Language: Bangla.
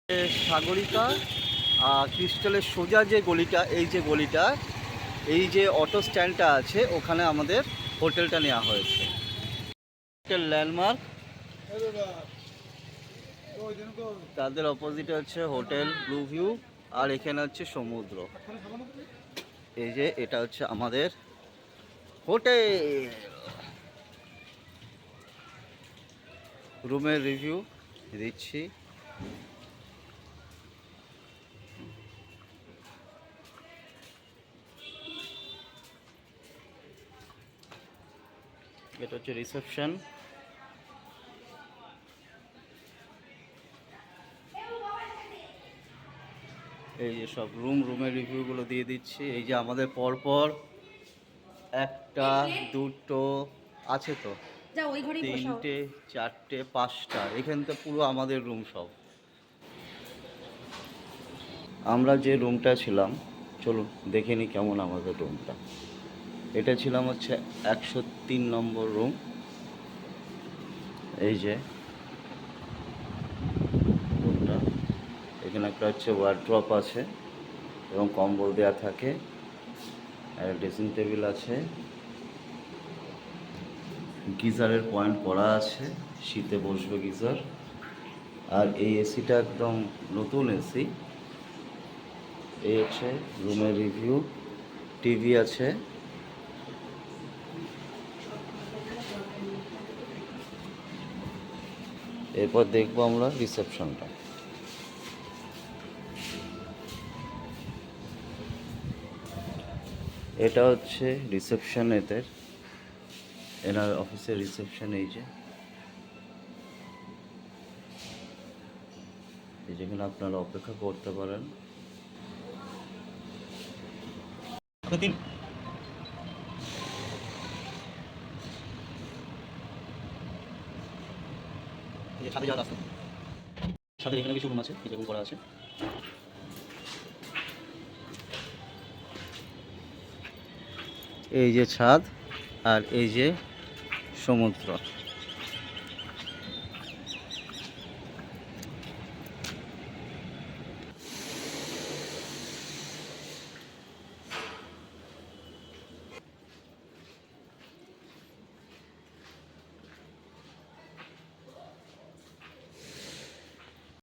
সাগরিকা ক্রিস্টালের সোজা যে গলিটা, এই যে অটো স্ট্যান্ডটা আছে, ওখানে আমাদের হোটেলটা নেওয়া হয়েছে। হোটেল ল্যান্ডমার্ক, তাদের অপোজিটে হচ্ছে হোটেল ব্লু ভিউ, আর এখানে হচ্ছে সমুদ্র। এই যে এটা হচ্ছে আমাদের হোটেল। রুমের রিভিউ দিচ্ছি। এটা হচ্ছে রিসেপশন। এই যে সব রুমের রিভিউগুলো দিয়ে দিচ্ছি। এই যে আমাদের পরপর একটা দুটো আছে, তো তিনটে চারটে পাঁচটা, এখান থেকে পুরো আমাদের রুম সব। আমরা যে রুমটা ছিলাম, চলুন দেখে নিই কেমন আমাদের রুমটা। এটা ছিলাম হচ্ছে 103 নম্বর রুম। এই যে রুমটা, এখানে একটা হচ্ছে ওয়ার্ড্রপ আছে এবং কম্বল দেওয়া থাকে, আর ড্রেসিং টেবিল আছে, গিজারের পয়েন্ট করা আছে, শীতে বসবে গিজার। আর এই এসিটা একদম নতুন এসি। এই হচ্ছে রুমের রিভিউ। টিভি আছে। এরপর দেখবো আমরা রিসেপশনটা। এটা হচ্ছে রিসেপশন, এনার অফিসের রিসেপশন। এই যেখানে আপনারা অপেক্ষা করতে পারেন। সাথে যাওয়ার রাস্তা, সাথে এখানে কিছু রুম আছে, যেরকম করা আছে। এই যে ছাদ, আর এই যে সমুদ্র।